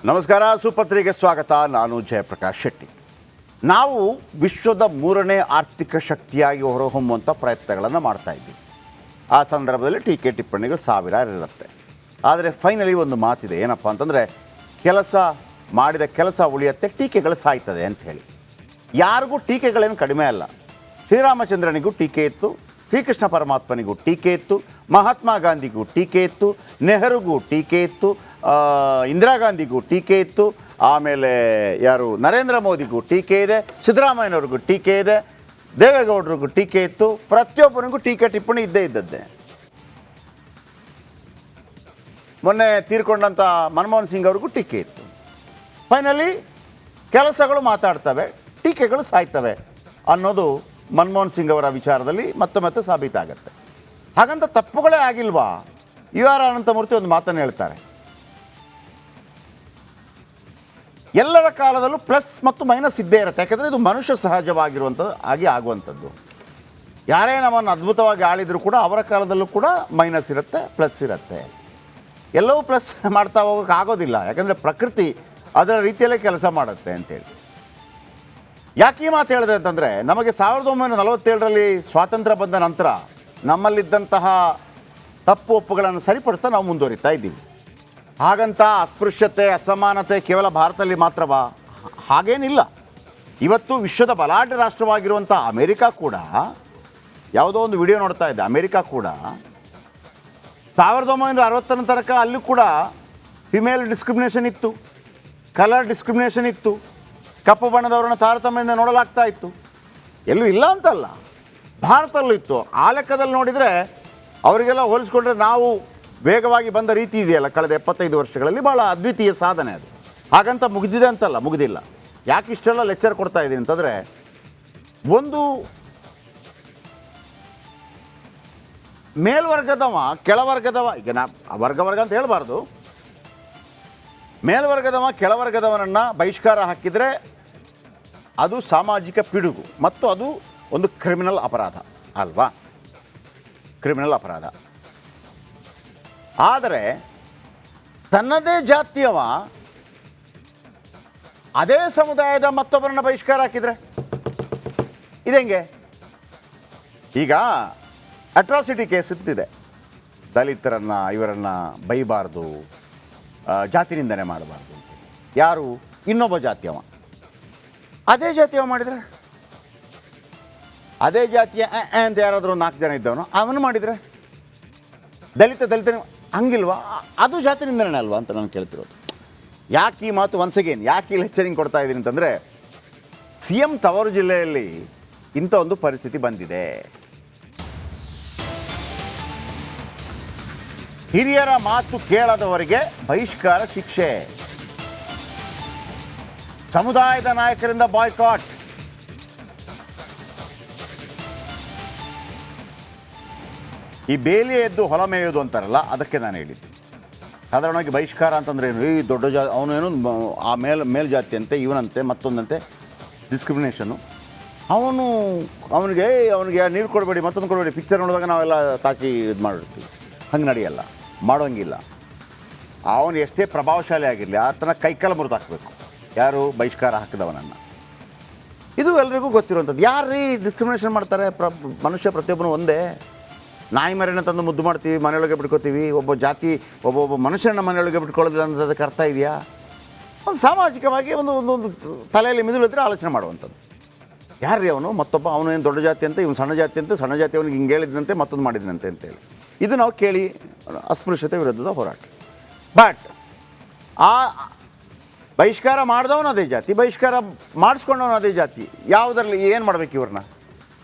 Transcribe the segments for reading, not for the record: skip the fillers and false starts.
ನಮಸ್ಕಾರ, ಸುಪತ್ರಿಗೆ ಸ್ವಾಗತ. ನಾನು ಜಯಪ್ರಕಾಶ್ ಶೆಟ್ಟಿ. ನಾವು ವಿಶ್ವದ 3ನೇ ಆರ್ಥಿಕ ಶಕ್ತಿಯಾಗಿ ಹೊರಹೊಮ್ಮುವಂಥ ಪ್ರಯತ್ನಗಳನ್ನು ಮಾಡ್ತಾ ಇದ್ದೀವಿ. ಆ ಸಂದರ್ಭದಲ್ಲಿ ಟೀಕೆ ಟಿಪ್ಪಣಿಗಳು ಸಾವಿರಾರು ಇರುತ್ತೆ. ಆದರೆ ಫೈನಲಿ ಒಂದು ಮಾತಿದೆ, ಏನಪ್ಪ ಅಂತಂದರೆ ಮಾಡಿದ ಕೆಲಸ ಉಳಿಯುತ್ತೆ, ಟೀಕೆಗಳು ಸಾಯ್ತದೆ ಅಂಥೇಳಿ. ಯಾರಿಗೂ ಟೀಕೆಗಳೇನು ಕಡಿಮೆ ಅಲ್ಲ. ಶ್ರೀರಾಮಚಂದ್ರನಿಗೂ ಟೀಕೆ ಇತ್ತು, ಶ್ರೀಕೃಷ್ಣ ಪರಮಾತ್ಮನಿಗೂ ಟೀಕೆ ಇತ್ತು, ಮಹಾತ್ಮ ಗಾಂಧಿಗೂ ಟೀಕೆ ಇತ್ತು, ನೆಹರುಗೂ ಟೀಕೆ ಇತ್ತು, ಇಂದಿರಾ ಗಾಂಧಿಗೂ ಟೀಕೆ ಇತ್ತು, ಆಮೇಲೆ ನರೇಂದ್ರ ಮೋದಿಗೂ ಟೀಕೆ ಇದೆ, ಸಿದ್ದರಾಮಯ್ಯನವ್ರಿಗೂ ಟೀಕೆ ಇದೆ, ದೇವೇಗೌಡರಿಗೂ ಟೀಕೆ ಇತ್ತು. ಪ್ರತಿಯೊಬ್ಬರಿಗೂ ಟೀಕೆ ಟಿಪ್ಪಣಿ ಇದ್ದೇ ಇದ್ದದ್ದೇ. ಮೊನ್ನೆ ತೀರ್ಕೊಂಡಂಥ ಮನಮೋಹನ್ ಸಿಂಗ್ ಅವ್ರಿಗೂ ಟೀಕೆ ಇತ್ತು. ಫೈನಲಿ ಕೆಲಸಗಳು ಮಾತಾಡ್ತವೆ, ಟೀಕೆಗಳು ಸಾಯ್ತವೆ ಅನ್ನೋದು ಮನಮೋಹನ್ ಸಿಂಗ್ ಅವರ ವಿಚಾರದಲ್ಲಿ ಮತ್ತೆ ಸಾಬೀತಾಗತ್ತೆ. ಹಾಗಂತ ತಪ್ಪುಗಳೇ ಆಗಿಲ್ವಾ? UR ಅನಂತಮೂರ್ತಿ ಒಂದು ಮಾತನ್ನು ಹೇಳ್ತಾರೆ, ಎಲ್ಲರ ಕಾಲದಲ್ಲೂ ಪ್ಲಸ್ ಮತ್ತು ಮೈನಸ್ ಇದ್ದೇ ಇರುತ್ತೆ. ಯಾಕೆಂದರೆ ಇದು ಮನುಷ್ಯ ಸಹಜವಾಗಿರುವಂಥದ್ದು, ಆಗುವಂಥದ್ದು. ಯಾರೇ ನಮ್ಮನ್ನು ಅದ್ಭುತವಾಗಿ ಆಳಿದರೂ ಕೂಡ ಅವರ ಕಾಲದಲ್ಲೂ ಕೂಡ ಮೈನಸ್ ಇರುತ್ತೆ, ಪ್ಲಸ್ ಇರುತ್ತೆ. ಎಲ್ಲವೂ ಪ್ಲಸ್ ಮಾಡ್ತಾ ಹೋಗೋಕ್ಕೆ ಆಗೋದಿಲ್ಲ, ಯಾಕಂದರೆ ಪ್ರಕೃತಿ ಅದರ ರೀತಿಯಲ್ಲೇ ಕೆಲಸ ಮಾಡುತ್ತೆ ಅಂತೇಳಿ. ಯಾಕೆ ಈ ಮಾತು ಹೇಳಿದೆ ಅಂತಂದರೆ, ನಮಗೆ 1947ರಲ್ಲಿ ಸ್ವಾತಂತ್ರ್ಯ ಬಂದ ನಂತರ ನಮ್ಮಲ್ಲಿದ್ದಂತಹ ತಪ್ಪು ಒಪ್ಪುಗಳನ್ನು ಸರಿಪಡಿಸ್ತಾ ನಾವು ಮುಂದುವರಿತಾ ಇದ್ದೀವಿ. ಹಾಗಂತ ಅಸ್ಪೃಶ್ಯತೆ, ಅಸಮಾನತೆ ಕೇವಲ ಭಾರತದಲ್ಲಿ ಮಾತ್ರವಾ? ಹಾಗೇನಿಲ್ಲ. ಇವತ್ತು ವಿಶ್ವದ ಬಲಾಢ್ಯ ರಾಷ್ಟ್ರವಾಗಿರುವಂಥ ಅಮೇರಿಕಾ ಕೂಡ, ಯಾವುದೋ ಒಂದು ವಿಡಿಯೋ ನೋಡ್ತಾ ಇದ್ದೆ, ಅಮೇರಿಕಾ ಕೂಡ 1960 ತನಕ ಅಲ್ಲೂ ಕೂಡ ಫಿಮೇಲ್ ಡಿಸ್ಕ್ರಿಮಿನೇಷನ್ ಇತ್ತು, ಕಲರ್ ಡಿಸ್ಕ್ರಿಮಿನೇಷನ್ ಇತ್ತು, ಕಪ್ಪು ಬಣ್ಣದವರನ್ನು ತಾರತಮ್ಯದಿಂದ ನೋಡಲಾಗ್ತಾ ಇತ್ತು. ಎಲ್ಲೂ ಇಲ್ಲ ಅಂತಲ್ಲ, ಭಾರತದಲ್ಲೂ ಇತ್ತು. ಆ ಲೆಕ್ಕದಲ್ಲಿ ನೋಡಿದರೆ ಅವರಿಗೆಲ್ಲ ಹೋಲಿಸ್ಕೊಂಡ್ರೆ ನಾವು ವೇಗವಾಗಿ ಬಂದ ರೀತಿ ಇದೆಯಲ್ಲ ಕಳೆದ 75 ವರ್ಷಗಳಲ್ಲಿ, ಭಾಳ ಅದ್ವಿತೀಯ ಸಾಧನೆ ಅದು. ಹಾಗಂತ ಮುಗಿದಿದೆ ಅಂತಲ್ಲ, ಮುಗಿದಿಲ್ಲ. ಯಾಕೆ ಇಷ್ಟೆಲ್ಲ ಲೆಕ್ಚರ್ ಕೊಡ್ತಾ ಇದ್ದೀನಿ ಅಂತಂದರೆ, ಒಂದು ಮೇಲ್ವರ್ಗದವ ಕೆಳವರ್ಗದವ, ಈಗ ವರ್ಗ ಅಂತ ಹೇಳಬಾರ್ದು, ಮೇಲ್ವರ್ಗದವ ಕೆಳವರ್ಗದವನನ್ನು ಬಹಿಷ್ಕಾರ ಹಾಕಿದರೆ ಅದು ಸಾಮಾಜಿಕ ಪಿಡುಗು ಮತ್ತು ಅದು ಒಂದು ಕ್ರಿಮಿನಲ್ ಅಪರಾಧ ಅಲ್ವಾ? ಕ್ರಿಮಿನಲ್ ಅಪರಾಧ. ಆದರೆ ತನ್ನದೇ ಜಾತಿಯವ ಅದೇ ಸಮುದಾಯದ ಮತ್ತೊಬ್ಬರನ್ನು ಬಹಿಷ್ಕಾರ ಹಾಕಿದರೆ ಇದೆಂಗೆ? ಈಗ ಅಟ್ರಾಸಿಟಿ ಕೇಸ್ ಇರ್ತಿದೆ, ದಲಿತರನ್ನು ಇವರನ್ನು ಬೈಬಾರ್ದು, ಜಾತಿ ನಿಂದನೆ ಮಾಡಬಾರ್ದು. ಯಾರು? ಇನ್ನೊಬ್ಬ ಜಾತಿಯವ. ಅದೇ ಜಾತಿಯವ ಮಾಡಿದರೆ, ಅದೇ ಜಾತಿಯ ಅಂತ ಯಾರಾದರೂ 4 ಜನ ಇದ್ದವನು ಅವನು ಮಾಡಿದರೆ, ದಲಿತನ ಹಂಗಿಲ್ವಾ? ಅದು ಜಾತಿ ನಿಂದನೆ ಅಲ್ವಾ ಅಂತ ನಾನು ಕೇಳ್ತಿರೋದು. ಯಾಕೆ ಈ ಮಾತು ಒನ್ಸ್ ಅಗೇನ್ ಯಾಕೆ ಈ ಲೆಕ್ಚರಿಂಗ್ ಕೊಡ್ತಾ ಇದ್ದೀನಿ ಅಂತಂದರೆ, CM ತವರು ಜಿಲ್ಲೆಯಲ್ಲಿ ಇಂಥ ಒಂದು ಪರಿಸ್ಥಿತಿ ಬಂದಿದೆ. ಹಿರಿಯರ ಮಾತು ಕೇಳದವರಿಗೆ ಬಹಿಷ್ಕಾರ ಶಿಕ್ಷೆ, ಸಮುದಾಯದ ನಾಯಕರಿಂದ ಬಾಯ್ಕಾಟ್. ಈ ಬೇಲಿ ಎದ್ದು ಹೊಲ ಮೇಯೋದು ಅಂತಾರಲ್ಲ, ಅದಕ್ಕೆ ನಾನು ಹೇಳಿದ್ದು. ಸಾಧಾರಣವಾಗಿ ಬಹಿಷ್ಕಾರ ಅಂತಂದ್ರೆ ಏನು? ಈ ದೊಡ್ಡ ಅವನೇನು ಆ ಮೇಲ್ಜಾತಿ ಅಂತೆ, ಇವನಂತೆ, ಮತ್ತೊಂದಂತೆ ಡಿಸ್ಕ್ರಿಮಿನೇಷನ್ನು. ಅವನಿಗೆ ನೀರು ಕೊಡಬೇಡಿ, ಮತ್ತೊಂದು ಕೊಡಬೇಡಿ. ಪಿಕ್ಚರ್ ನೋಡಿದಾಗ ನಾವೆಲ್ಲ ತಾಕಿ ಇದು ಮಾಡಿರ್ತೀವಿ. ಹಂಗೆ ನಡೆಯಲ್ಲ, ಮಾಡೋಂಗಿಲ್ಲ. ಅವನು ಎಷ್ಟೇ ಪ್ರಭಾವಶಾಲಿ ಆಗಿರಲಿ, ಆತನ ಕೈಕಾಲ ಮುರಿದು ಹಾಕಬೇಕು. ಯಾರು? ಬಹಿಷ್ಕಾರ ಹಾಕಿದವನನ್ನು. ಇದು ಎಲ್ರಿಗೂ ಗೊತ್ತಿರುವಂಥದ್ದು. ಯಾರೀ ಡಿಸ್ಕ್ರಿಮಿನೇಷನ್ ಮಾಡ್ತಾರೆ? ಮನುಷ್ಯ ಪ್ರತಿಯೊಬ್ಬನು ಒಂದೇ. ನಾಯಿ ಮರಿನ ತಂದು ಮುದ್ದು ಮಾಡ್ತೀವಿ, ಮನೆಯೊಳಗೆ ಬಿಟ್ಕೋತೀವಿ. ಒಬ್ಬ ಮನುಷ್ಯನ ಮನೆಯೊಳಗೆ ಬಿಟ್ಕೊಳ್ಳೋದಿಲ್ಲ ಅಂತ ಅದಕ್ಕೆ ಅರ್ಥ ಇದೆಯಾ? ಒಂದು ಸಾಮಾಜಿಕವಾಗಿ ಒಂದು ತಲೆಯಲ್ಲಿ ಮಿದುಳಿದ್ರೆ ಆಲೋಚನೆ ಮಾಡುವಂಥದ್ದು. ಯಾರ್ರೀ ಅವನು? ಅವನು ಏನು ದೊಡ್ಡ ಜಾತಿ ಅಂತ, ಇವನು ಸಣ್ಣ ಜಾತಿ ಅಂತ, ಸಣ್ಣ ಜಾತಿ ಅವನಿಗೆ ಹಿಂಗೆ ಹೇಳಿದ್ನಂತೆ, ಮತ್ತೊಂದು ಮಾಡಿದ್ನಂತೆ ಅಂತೇಳಿ. ಇದು ನಾವು ಕೇಳಿ ಅಸ್ಪೃಶ್ಯತೆ ವಿರುದ್ಧದ ಹೋರಾಟ. ಬಟ್ ಆ ಬಹಿಷ್ಕಾರ ಮಾಡಿದವನು ಅದೇ ಜಾತಿ, ಬಹಿಷ್ಕಾರ ಮಾಡಿಸ್ಕೊಂಡವನು ಅದೇ ಜಾತಿ. ಯಾವುದರಲ್ಲಿ ಏನು ಮಾಡಬೇಕು?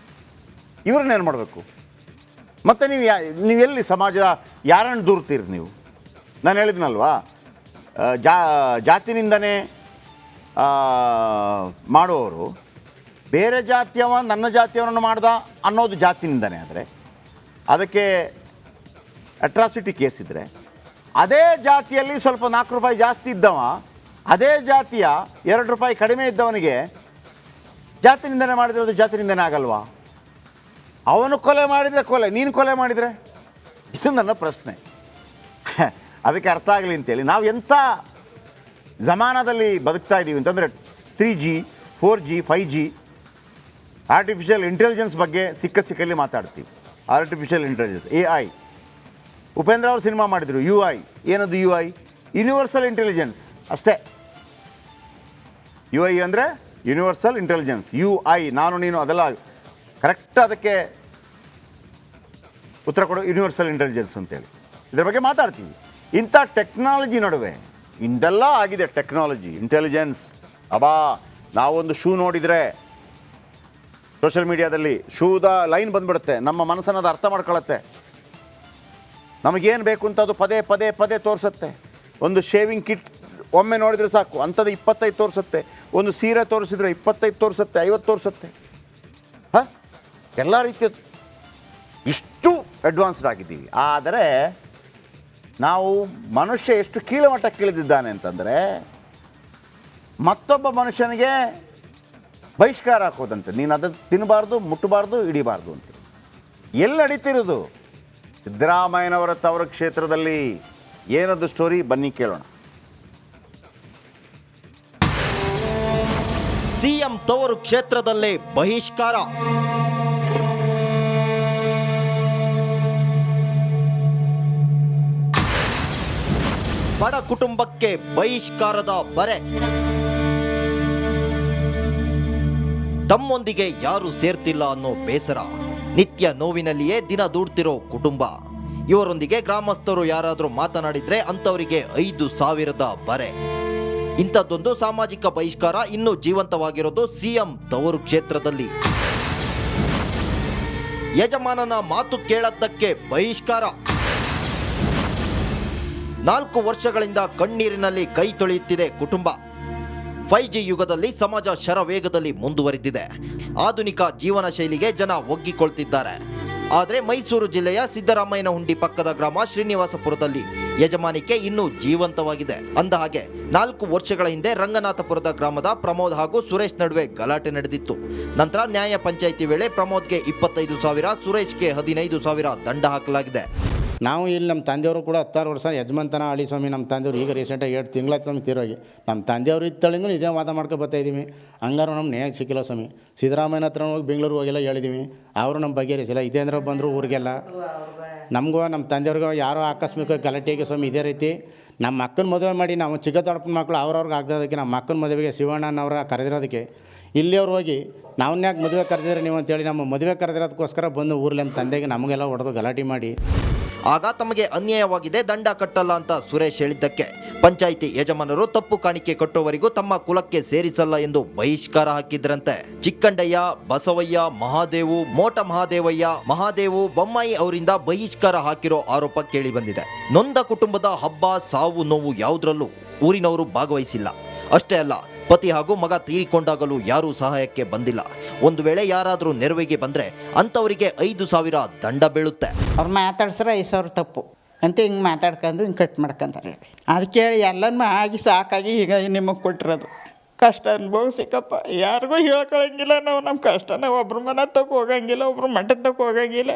ಇವ್ರನ್ನ ಏನು ಮಾಡಬೇಕು? ಮತ್ತು ನೀವು ಎಲ್ಲಿ ಸಮಾಜ ಯಾರನ್ನು ದೂರ್ತೀರಿ ನೀವು? ನಾನು ಹೇಳಿದ್ನಲ್ವಾ, ಜಾತಿನಿಂದನೇ ಮಾಡುವವರು ಬೇರೆ ಜಾತಿಯವ ನನ್ನ ಜಾತಿಯವರನ್ನು ಮಾಡ್ದ ಅನ್ನೋದು ಜಾತಿನಿಂದನೇ. ಆದರೆ ಅದಕ್ಕೆ ಅಟ್ರಾಸಿಟಿ ಕೇಸ್ ಇದ್ದರೆ, ಅದೇ ಜಾತಿಯಲ್ಲಿ ಸ್ವಲ್ಪ 4 ರೂಪಾಯಿ ಜಾಸ್ತಿ ಇದ್ದವ, ಅದೇ ಜಾತಿಯ 2 ರೂಪಾಯಿ ಕಡಿಮೆ ಇದ್ದವನಿಗೆ ಜಾತಿ ನಿಂದನೆ ಮಾಡಿದರೆ ಅದು ಜಾತಿ ನಿಂದನೆ ಆಗಲ್ವಾ? ಅವನು ಕೊಲೆ ಮಾಡಿದರೆ ಕೊಲೆ, ನೀನು ಕೊಲೆ ಮಾಡಿದರೆ? ಇದು ನನ್ನ ಪ್ರಶ್ನೆ. ಅದಕ್ಕೆ ಅರ್ಥ ಆಗಲಿ ಅಂತೇಳಿ ನಾವು ಎಂಥ ಜಮಾನದಲ್ಲಿ ಬದುಕ್ತಾ ಇದ್ದೀವಿ ಅಂತಂದರೆ 3G 4G 5G artificial intelligence ಬಗ್ಗೆ ಸಿಕ್ಕಲ್ಲಿ ಮಾತಾಡ್ತೀವಿ. Artificial intelligence AI. ಉಪೇಂದ್ರ ಅವರು ಸಿನಿಮಾ ಮಾಡಿದರು UI. ಏನದು UI? ಯೂನಿವರ್ಸಲ್ ಇಂಟೆಲಿಜೆನ್ಸ್ ಅಷ್ಟೇ. UI ಅಂದರೆ ಯೂನಿವರ್ಸಲ್ ಇಂಟೆಲಿಜೆನ್ಸ್. UI ನಾನು ನೀನು ಅದೆಲ್ಲ ಕರೆಕ್ಟ್ ಅದಕ್ಕೆ ಉತ್ತರ ಕೊಡೋ ಯೂನಿವರ್ಸಲ್ ಇಂಟೆಲಿಜೆನ್ಸ್ ಅಂತೇಳಿ ಇದರ ಬಗ್ಗೆ ಮಾತಾಡ್ತೀವಿ. ಇಂಥ ಟೆಕ್ನಾಲಜಿ ನಡುವೆ ಇಂದೆಲ್ಲ ಆಗಿದೆ. ಟೆಕ್ನಾಲಜಿ ಇಂಟೆಲಿಜೆನ್ಸ್ ನಾವೊಂದು ಶೂ ನೋಡಿದರೆ ಸೋಷಿಯಲ್ ಮೀಡಿಯಾದಲ್ಲಿ ಶೂದ ಲೈನ್ ಬಂದ್ಬಿಡುತ್ತೆ, ನಮ್ಮ ಮನಸ್ಸನ್ನು ಅದು ಅರ್ಥ ಮಾಡ್ಕೊಳ್ಳುತ್ತೆ. ನಮಗೇನು ಬೇಕು ಅಂತ ಅದು ಪದೇ ಪದೇ ಪದೇ ತೋರಿಸುತ್ತೆ. ಒಂದು ಶೇವಿಂಗ್ ಕಿಟ್ ಒಮ್ಮೆ ನೋಡಿದರೆ ಸಾಕು, ಅಂಥದ್ದು 25 ತೋರಿಸುತ್ತೆ. ಒಂದು ಸೀರೆ ತೋರಿಸಿದ್ರೆ 25 ತೋರಿಸುತ್ತೆ, 50 ತೋರಿಸುತ್ತೆ. ಎಲ್ಲ ರೀತಿಯದ್ದು ಇಷ್ಟು ಅಡ್ವಾನ್ಸ್ಡ್ ಆಗಿದ್ದೀವಿ. ಆದರೆ ನಾವು ಮನುಷ್ಯ ಎಷ್ಟು ಕೀಳುಮಟ್ಟಕ್ಕೆ ಇಳಿದಿದ್ದಾನೆ ಅಂತಂದರೆ ಮತ್ತೊಬ್ಬ ಮನುಷ್ಯನಿಗೆ ಬಹಿಷ್ಕಾರ ಹಾಕೋದಂತೆ. ನೀನು ಅದನ್ನು ತಿನ್ನಬಾರ್ದು, ಮುಟ್ಟಬಾರ್ದು, ಹಿಡಿಬಾರ್ದು ಅಂತ. ಎಲ್ಲಿ ನಡೀತಿರೋದು? ಸಿದ್ದರಾಮಯ್ಯನವರ ತವರ ಕ್ಷೇತ್ರದಲ್ಲಿ. ಏನದು ಸ್ಟೋರಿ ಬನ್ನಿ ಕೇಳೋಣ. ಸಿಎಂ ತವರು ಕ್ಷೇತ್ರದಲ್ಲೇ ಬಹಿಷ್ಕಾರ. ಬಡ ಕುಟುಂಬಕ್ಕೆ ಬಹಿಷ್ಕಾರದ ಬರೆ. ತಮ್ಮೊಂದಿಗೆ ಯಾರು ಸೇರ್ತಿಲ್ಲ ಅನ್ನೋ ಬೇಸರ, ನಿತ್ಯ ನೋವಿನಲ್ಲಿಯೇ ದಿನ ದೂಡ್ತಿರೋ ಕುಟುಂಬ. ಇವರೊಂದಿಗೆ ಗ್ರಾಮಸ್ಥರು ಯಾರಾದರೂ ಮಾತನಾಡಿದ್ರೆ ಅಂತವರಿಗೆ 5,000 ಬರೆ. ಇಂಥದ್ದೊಂದು ಸಾಮಾಜಿಕ ಬಹಿಷ್ಕಾರ ಇನ್ನೂ ಜೀವಂತವಾಗಿರೋದು ಸಿಎಂ ತವರು ಕ್ಷೇತ್ರದಲ್ಲಿ. ಯಜಮಾನನ ಮಾತು ಕೇಳದ್ದಕ್ಕೆ ಬಹಿಷ್ಕಾರ. 4 ವರ್ಷಗಳಿಂದ ಕಣ್ಣೀರಿನಲ್ಲಿ ಕೈ ತೊಳೆಯುತ್ತಿದೆ ಕುಟುಂಬ. 5G ಯುಗದಲ್ಲಿ ಸಮಾಜ ಶರವೇಗದಲ್ಲಿ ಮುಂದುವರಿದಿದೆ. ಆಧುನಿಕ ಜೀವನ ಶೈಲಿಗೆ ಜನ ಒಗ್ಗಿಕೊಳ್ತಿದ್ದಾರೆ. ಆದರೆ ಮೈಸೂರು ಜಿಲ್ಲೆಯ ಸಿದ್ದರಾಮಯ್ಯನ ಹುಂಡಿ ಪಕ್ಕದ ಗ್ರಾಮ ಶ್ರೀನಿವಾಸಪುರದಲ್ಲಿ ಯಜಮಾನಿಕೆ ಇನ್ನೂ ಜೀವಂತವಾಗಿದೆ. ಅಂದಹಾಗೆ 4 ವರ್ಷಗಳ ಹಿಂದೆ ರಂಗನಾಥಪುರದ ಗ್ರಾಮದ ಪ್ರಮೋದ್ ಹಾಗೂ ಸುರೇಶ್ ನಡುವೆ ಗಲಾಟೆ ನಡೆದಿತ್ತು. ನಂತರ ನ್ಯಾಯ ಪಂಚಾಯಿತಿ ವೇಳೆ ಪ್ರಮೋದ್ಗೆ 25,000, ಸುರೇಶ್ಗೆ 15,000 ದಂಡ ಹಾಕಲಾಗಿದೆ. ನಾವು ಇಲ್ಲಿ ನಮ್ಮ ತಂದೆಯವರು ಕೂಡ 16 ವರ್ಷ ಯಜಮಾನ್ತನ ಆಳಿ ಸ್ವಾಮಿ. ನಮ್ಮ ತಂದೆಯವರು ಈಗ ರೀಸೆಂಟಾಗಿ 2 ತಿಂಗಳಾಯ್ತು ಸ್ವಾಮಿ ತೀರೋಗಿ. ನಮ್ಮ ತಂದೆಯವರು ಇತ್ತಳಿಂದ ಇದೇ ವಾದ ಮಾಡ್ಕೊ ಬರ್ತಾಯಿದ್ದೀವಿ. ಹಂಗಾರು ನಮ್ಮ ನ್ಯಾಯ ಸಿಕ್ಕಿಲ್ಲ ಸ್ವಾಮಿ. ಸಿದ್ದರಾಮಯ್ಯನ ಹತ್ರ ಹೋಗಿ ಬೆಂಗಳೂರು ಹೋಗಿಲ್ಲ ಹೇಳಿದ್ದೀವಿ, ಅವರು ನಮ್ಮ ಬಗೆಹರಿಸಿಲ್ಲ. ಇದೇಂದ್ರ ಬಂದರು ಊರಿಗೆಲ್ಲ. ನಮಗೂ ನಮ್ಮ ತಂದೆಯವ್ರಿಗೂ ಯಾರೋ ಆಕಸ್ಮಿಕ ಗಲಾಟೆಗೆ ಸ್ವಾಮಿ ಇದೇ ರೀತಿ ನಮ್ಮ ಅಕ್ಕನ ಮದುವೆ ಮಾಡಿ ನಾವು ಚಿಕ್ಕ ದೊಡ್ಡಪ್ಪನ ಮಕ್ಕಳು ಅವ್ರವ್ರಿಗೆ ಆಗದೋದಕ್ಕೆ ನಮ್ಮ ಅಕ್ಕನ ಮದುವೆಗೆ ಶಿವಣ್ಣನವರ ಕರೆದಿರೋದಕ್ಕೆ ಇಲ್ಲಿಯವ್ರು ಹೋಗಿ ನಾವನ್ನ ಯಾಕೆ ಮದುವೆ ಕರೆದಿದ್ರೆ ನೀವು ಅಂತೇಳಿ ನಮ್ಮ ಮದುವೆ ಕರೆದಿರೋದಕ್ಕೋಸ್ಕರ ಬಂದು ಊರಲ್ಲಿ ನಮ್ಮ ತಂದೆಗೆ ನಮಗೆಲ್ಲ ಹೊಡೆದು ಗಲಾಟೆ ಮಾಡಿ ಆಗ ತಮಗೆ ಅನ್ಯಾಯವಾಗಿದೆ, ದಂಡ ಕಟ್ಟಲ್ಲ ಅಂತ ಸುರೇಶ್ ಹೇಳಿದ್ದಕ್ಕೆ ಪಂಚಾಯಿತಿ ಯಜಮಾನರು ತಪ್ಪು ಕಾಣಿಕೆ ಕಟ್ಟುವವರೆಗೂ ತಮ್ಮ ಕುಲಕ್ಕೆ ಸೇರಿಸಲ್ಲ ಎಂದು ಬಹಿಷ್ಕಾರ ಹಾಕಿದ್ರಂತೆ. ಚಿಕ್ಕಂಡಯ್ಯ, ಬಸವಯ್ಯ, ಮಹಾದೇವು, ಮೋಟ ಮಹಾದೇವು, ಬೊಮ್ಮಾಯಿ ಅವರಿಂದ ಬಹಿಷ್ಕಾರ ಹಾಕಿರೋ ಆರೋಪ ಕೇಳಿ ಬಂದಿದೆ. ನೊಂದ ಕುಟುಂಬದ ಹಬ್ಬ, ಸಾವು, ನೋವು ಯಾವುದರಲ್ಲೂ ಊರಿನವರು ಭಾಗವಹಿಸಿಲ್ಲ. ಅಷ್ಟೇ ಅಲ್ಲ, ಪತಿ ಹಾಗೂ ಮಗ ತೀರಿಕೊಂಡಾಗಲೂ ಯಾರೂ ಸಹಾಯಕ್ಕೆ ಬಂದಿಲ್ಲ. ಒಂದು ವೇಳೆ ಯಾರಾದರೂ ನೆರವಿಗೆ ಬಂದರೆ ಅಂಥವರಿಗೆ 5,000 ದಂಡ ಬೀಳುತ್ತೆ. ಅವ್ರು ಮಾತಾಡ್ಸ್ರೆ 5,000 ತಪ್ಪು ಅಂತ ಹಿಂಗೆ ಮಾತಾಡ್ಕೊಂಡು ಹಿಂಗೆ ಕಟ್ ಮಾಡ್ಕೊಂತಾರೆ. ಅದಕ್ಕೆ ಎಲ್ಲನೂ ಆಗಿ ಸಾಕಾಗಿ ಈಗ ನಿಮಗೆ ಕೊಟ್ಟಿರೋದು. ಕಷ್ಟ ಅನುಭವಿಸಿಕಪ್ಪ, ಯಾರಿಗೂ ಹೇಳ್ಕೊಳಂಗಿಲ್ಲ ನಾವು. ನಮ್ಮ ಕಷ್ಟನ ಒಬ್ರ ಮನೆ ತಗೋ ಹೋಗಂಗಿಲ್ಲ, ಒಬ್ರು ಮಠದ ತಗೋ ಹೋಗಂಗಿಲ್ಲ.